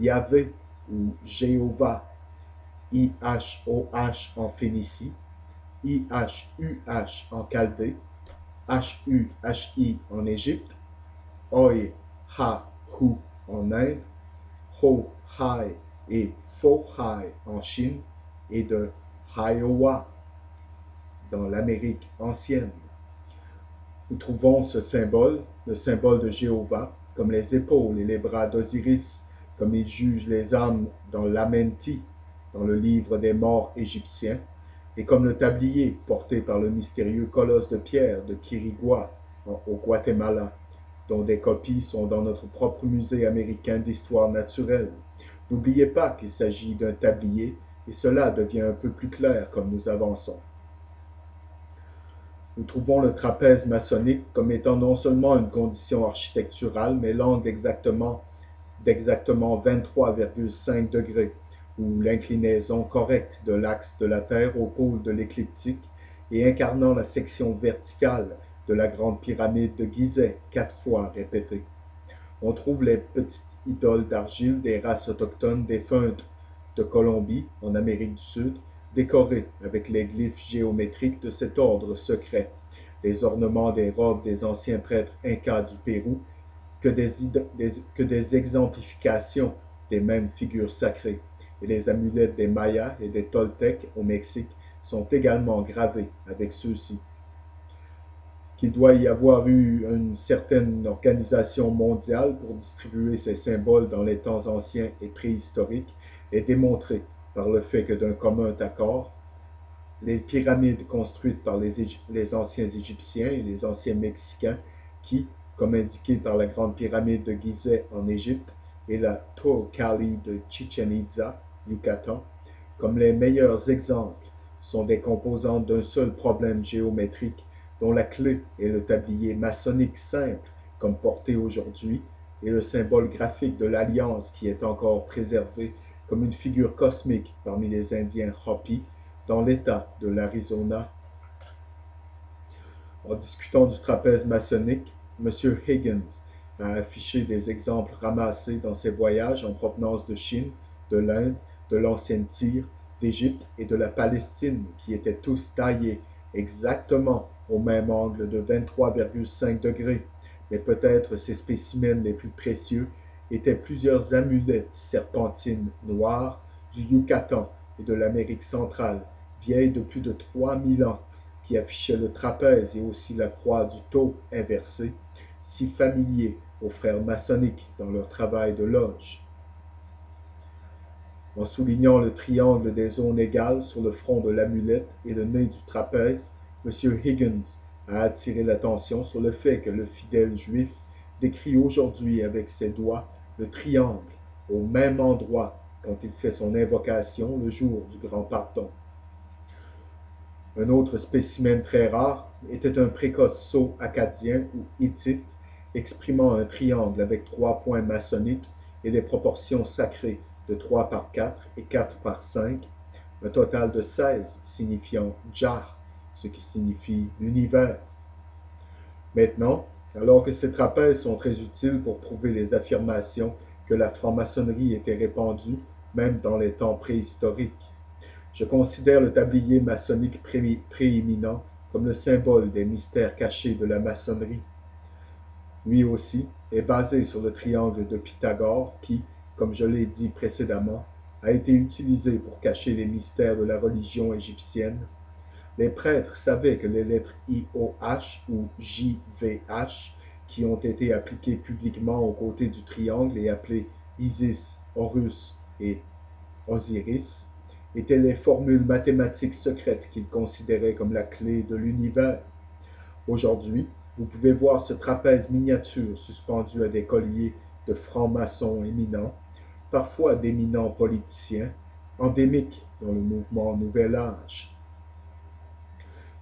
Yahvé ou Jéhovah, IHOH en Phénicie, IHUH en Chaldée, HUHI en Égypte, Oi, Ha, Hu en Inde, Ho, Hai et Fo, Hai en Chine, et de Iowa dans l'Amérique ancienne. Nous trouvons ce symbole, le symbole de Jéhovah, comme les épaules et les bras d'Osiris, comme il juge les âmes dans l'Amenti, dans le livre des morts égyptiens, et comme le tablier porté par le mystérieux colosse de pierre de Quirigua au Guatemala, dont des copies sont dans notre propre musée américain d'histoire naturelle. N'oubliez pas qu'il s'agit d'un tablier, et cela devient un peu plus clair comme nous avançons. Nous trouvons le trapèze maçonnique comme étant non seulement une condition architecturale, mais l'angle d'exactement 23,5 degrés, ou l'inclinaison correcte de l'axe de la Terre au pôle de l'écliptique, et incarnant la section verticale de la grande pyramide de Gizeh, 4 fois répétée. On trouve les petites idoles d'argile des races autochtones défuntes de Colombie, en Amérique du Sud, décorées avec les glyphes géométriques de cet ordre secret, les ornements des robes des anciens prêtres incas du Pérou, que des exemplifications des mêmes figures sacrées, et les amulettes des Mayas et des Toltecs au Mexique sont également gravées avec ceux-ci. Qu'il doit y avoir eu une certaine organisation mondiale pour distribuer ces symboles dans les temps anciens et préhistoriques est démontré par le fait que d'un commun accord, les pyramides construites par les anciens Égyptiens et les anciens Mexicains qui, comme indiqué par la grande pyramide de Gizeh en Égypte et la Teocalli de Chichen Itza, Yucatan, comme les meilleurs exemples, sont des composantes d'un seul problème géométrique dont la clé est le tablier maçonnique simple comme porté aujourd'hui et le symbole graphique de l'alliance qui est encore préservé comme une figure cosmique parmi les Indiens Hopi dans l'État de l'Arizona. En discutant du trapèze maçonnique, M. Higgins a affiché des exemples ramassés dans ses voyages en provenance de Chine, de l'Inde, de l'ancienne Tyr, d'Égypte et de la Palestine, qui étaient tous taillés exactement au même angle de 23,5 degrés, mais peut-être ces spécimens les plus précieux étaient plusieurs amulettes serpentines noires du Yucatan et de l'Amérique centrale, vieilles de plus de 3000 ans, qui affichaient le trapèze et aussi la croix du tau inversée, si familiers aux frères maçonniques dans leur travail de loge. En soulignant le triangle des zones égales sur le front de l'amulette et le nez du trapèze, M. Higgins a attiré l'attention sur le fait que le fidèle juif décrit aujourd'hui avec ses doigts le triangle au même endroit quand il fait son invocation le jour du grand pardon. Un autre spécimen très rare était un précoce sceau acadien ou hittite exprimant un triangle avec 3 points maçonniques et des proportions sacrées de 3 par 4 et 4 par 5, un total de 16 signifiant Jah, ce qui signifie l'univers. Maintenant, alors que ces trapèzes sont très utiles pour prouver les affirmations que la franc-maçonnerie était répandue même dans les temps préhistoriques, je considère le tablier maçonnique prééminent comme le symbole des mystères cachés de la maçonnerie. Lui aussi est basé sur le triangle de Pythagore qui, comme je l'ai dit précédemment, a été utilisé pour cacher les mystères de la religion égyptienne. Les prêtres savaient que les lettres IOH ou JVH, qui ont été appliquées publiquement aux côtés du triangle et appelées Isis, Horus et Osiris, étaient les formules mathématiques secrètes qu'ils considéraient comme la clé de l'univers. Aujourd'hui, vous pouvez voir ce trapèze miniature suspendu à des colliers de francs-maçons éminents, parfois d'éminents politiciens, endémiques dans le mouvement Nouvel Âge.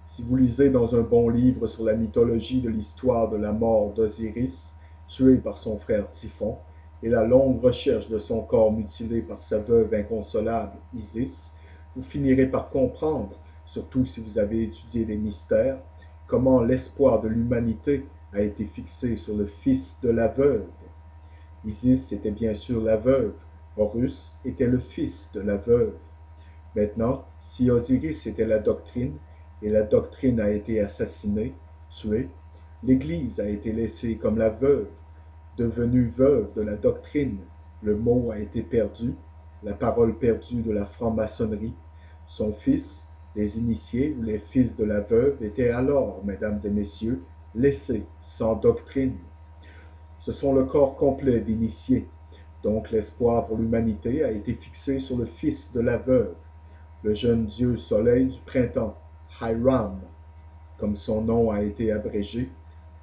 Si vous lisez dans un bon livre sur la mythologie de l'histoire de la mort d'Osiris, tué par son frère Typhon, et la longue recherche de son corps mutilé par sa veuve inconsolable, Isis, vous finirez par comprendre, surtout si vous avez étudié les mystères, comment l'espoir de l'humanité a été fixé sur le fils de la veuve. Isis était bien sûr la veuve, Horus était le fils de la veuve. Maintenant, si Osiris était la doctrine, et la doctrine a été assassinée, tuée, l'Église a été laissée comme la veuve, devenue veuve de la doctrine. Le mot a été perdu, la parole perdue de la franc-maçonnerie. Son fils, les initiés ou les fils de la veuve étaient alors, mesdames et messieurs, laissés sans doctrine. Ce sont le corps complet d'initiés. Donc l'espoir pour l'humanité a été fixé sur le fils de la veuve, le jeune dieu soleil du printemps, Hiram, comme son nom a été abrégé,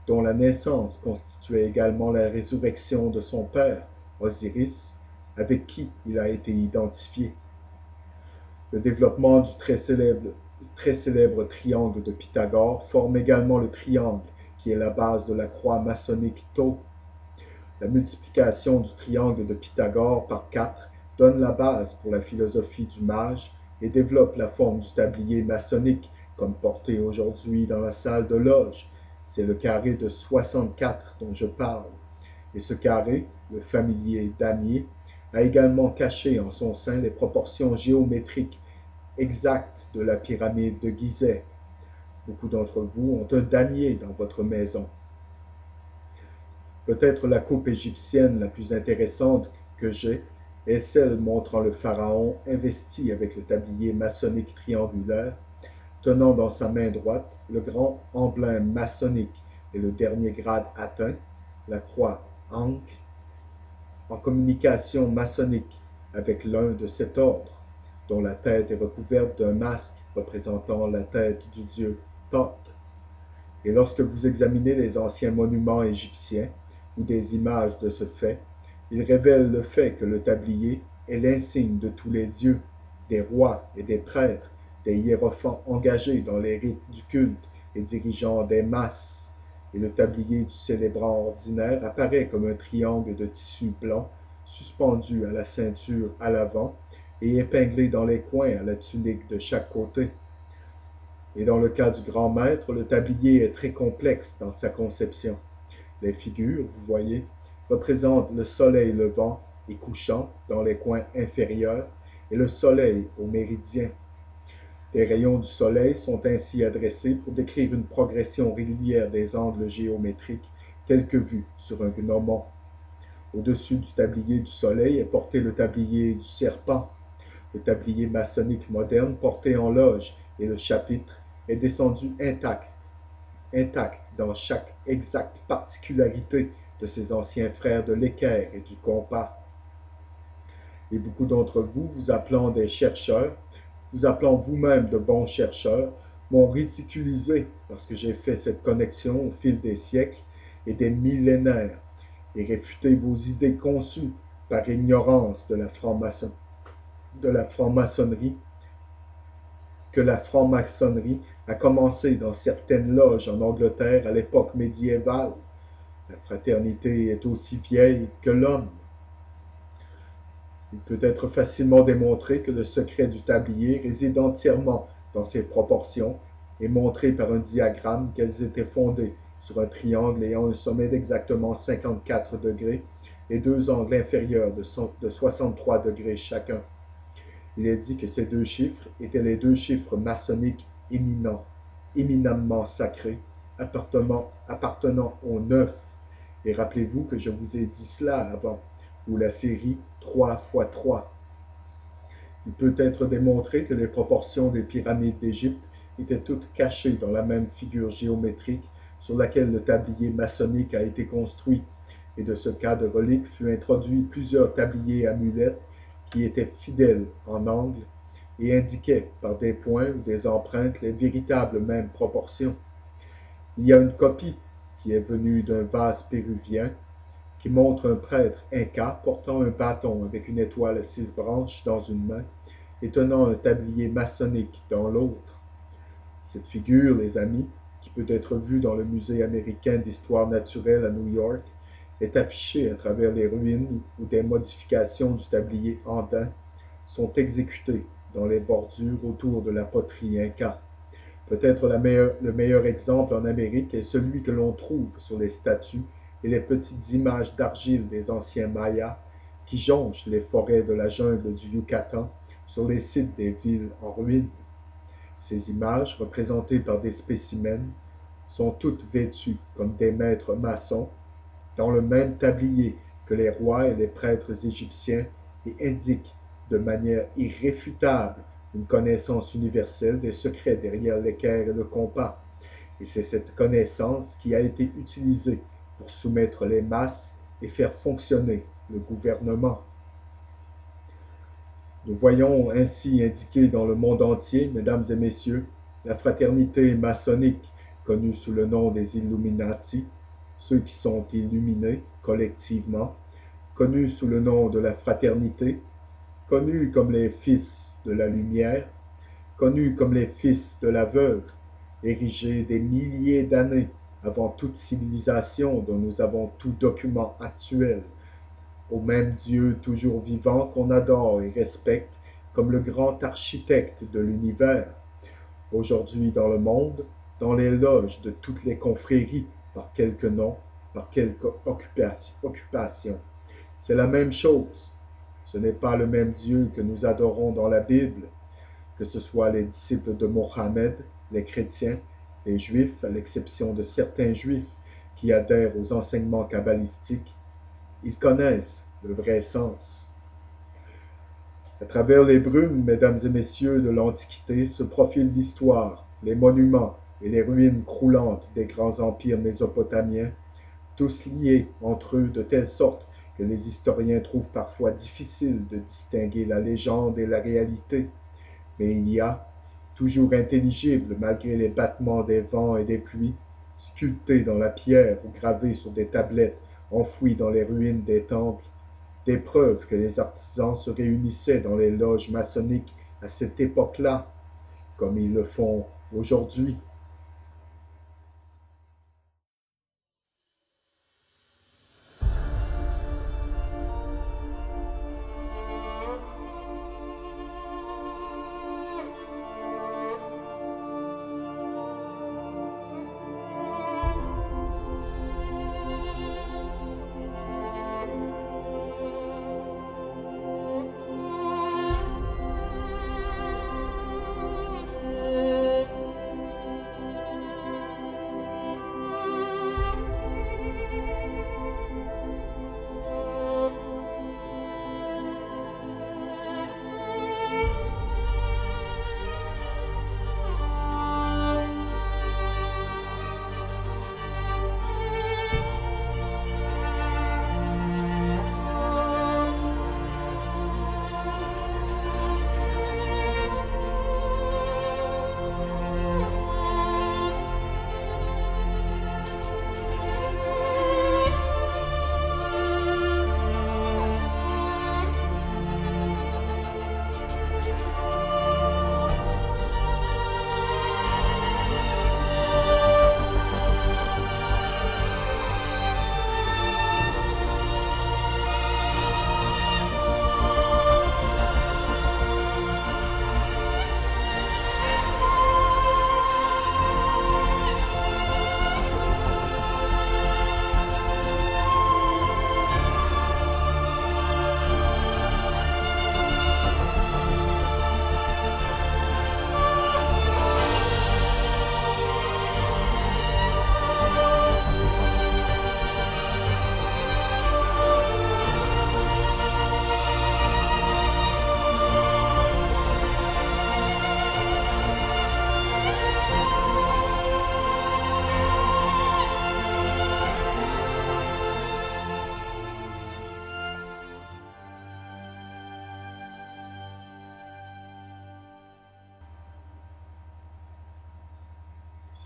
dont la naissance constituait également la résurrection de son père, Osiris, avec qui il a été identifié. Le développement du très célèbre triangle de Pythagore forme également le triangle qui est la base de la croix maçonnique Tau. La multiplication du triangle de Pythagore par 4 donne la base pour la philosophie du mage et développe la forme du tablier maçonnique comme porté aujourd'hui dans la salle de loge. C'est le carré de 64 dont je parle. Et ce carré, le familier damier, a également caché en son sein les proportions géométriques exactes de la pyramide de Gizeh. Beaucoup d'entre vous ont un damier dans votre maison. Peut-être la coupe égyptienne la plus intéressante que j'ai est celle montrant le pharaon investi avec le tablier maçonnique triangulaire, tenant dans sa main droite le grand emblème maçonnique et le dernier grade atteint, la croix Ankh, en communication maçonnique avec l'un de cet ordre, dont la tête est recouverte d'un masque représentant la tête du dieu Thoth. Et lorsque vous examinez les anciens monuments égyptiens ou des images de ce fait, ils révèlent le fait que le tablier est l'insigne de tous les dieux, des rois et des prêtres, des hiérophants engagés dans les rites du culte et dirigeant des masses. Et le tablier du célébrant ordinaire apparaît comme un triangle de tissu blanc suspendu à la ceinture à l'avant et épinglé dans les coins à la tunique de chaque côté. Et dans le cas du grand maître, le tablier est très complexe dans sa conception. Les figures, vous voyez, représentent le soleil levant et couchant dans les coins inférieurs et le soleil au méridien. Les rayons du soleil sont ainsi adressés pour décrire une progression régulière des angles géométriques tels que vus sur un gnomon. Au-dessus du tablier du soleil est porté le tablier du serpent, le tablier maçonnique moderne porté en loge et le chapitre est descendu intact dans chaque exacte particularité de ses anciens frères de l'équerre et du compas. Et beaucoup d'entre vous, vous appelant des chercheurs, vous appelant vous-même de bons chercheurs, m'ont ridiculisé parce que j'ai fait cette connexion au fil des siècles et des millénaires et réfuté vos idées conçues par ignorance de la franc-maçonnerie, que la franc-maçonnerie a commencé dans certaines loges en Angleterre à l'époque médiévale. La fraternité est aussi vieille que l'homme. Il peut être facilement démontré que le secret du tablier réside entièrement dans ses proportions et montré par un diagramme qu'elles étaient fondées sur un triangle ayant un sommet d'exactement 54 degrés et deux angles inférieurs de 63 degrés chacun. Il est dit que ces deux chiffres étaient les deux chiffres maçonniques éminents, éminemment sacrés, appartenant au neuf. Et rappelez-vous que je vous ai dit cela avant, ou la série 3 fois 3. Il peut être démontré que les proportions des pyramides d'Égypte étaient toutes cachées dans la même figure géométrique sur laquelle le tablier maçonnique a été construit, et de ce cas de relique fut introduit plusieurs tabliers amulettes qui étaient fidèles en angle et indiquaient par des points ou des empreintes les véritables mêmes proportions. Il y a une copie qui est venue d'un vase péruvien qui montre un prêtre inca portant un bâton avec une étoile à 6 branches dans une main et tenant un tablier maçonnique dans l'autre. Cette figure, les amis, qui peut être vue dans le Musée américain d'histoire naturelle à New York, est affichée à travers les ruines où des modifications du tablier andin sont exécutées dans les bordures autour de la poterie inca. Peut-être le meilleur exemple en Amérique est celui que l'on trouve sur les statues et les petites images d'argile des anciens Mayas qui jonchent les forêts de la jungle du Yucatan sur les sites des villes en ruine. Ces images, représentées par des spécimens, sont toutes vêtues comme des maîtres maçons, dans le même tablier que les rois et les prêtres égyptiens, et indiquent de manière irréfutable une connaissance universelle des secrets derrière l'équerre et le compas. Et c'est cette connaissance qui a été utilisée pour soumettre les masses et faire fonctionner le gouvernement. Nous voyons ainsi indiqué dans le monde entier, mesdames et messieurs, la fraternité maçonnique, connue sous le nom des Illuminati, ceux qui sont illuminés collectivement, connus sous le nom de la fraternité, connus comme les fils de la lumière, connus comme les fils de la veuve, érigés des milliers d'années avant toute civilisation dont nous avons tout document actuel, au même Dieu toujours vivant qu'on adore et respecte comme le grand architecte de l'univers. Aujourd'hui dans le monde, dans les loges de toutes les confréries, par quelque nom, par quelque occupation. C'est la même chose. Ce n'est pas le même Dieu que nous adorons dans la Bible, que ce soit les disciples de Mohammed, les chrétiens, les juifs, à l'exception de certains juifs qui adhèrent aux enseignements kabbalistiques. Ils connaissent le vrai sens. À travers les brumes, mesdames et messieurs de l'Antiquité, se profile l'histoire, les monuments et les ruines croulantes des grands empires mésopotamiens, tous liés entre eux de telle sorte que les historiens trouvent parfois difficile de distinguer la légende et la réalité. Mais il y a, toujours intelligible malgré les battements des vents et des pluies, sculpté dans la pierre ou gravé sur des tablettes enfouies dans les ruines des temples, des preuves que les artisans se réunissaient dans les loges maçonniques à cette époque-là, comme ils le font aujourd'hui.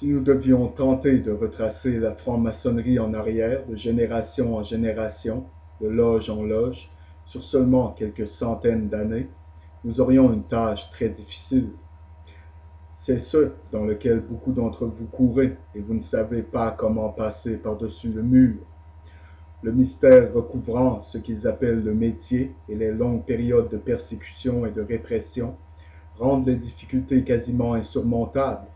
Si nous devions tenter de retracer la franc-maçonnerie en arrière, de génération en génération, de loge en loge, sur seulement quelques centaines d'années, nous aurions une tâche très difficile. C'est ce dans lequel beaucoup d'entre vous courez et vous ne savez pas comment passer par-dessus le mur. Le mystère recouvrant ce qu'ils appellent le métier et les longues périodes de persécution et de répression rendent les difficultés quasiment insurmontables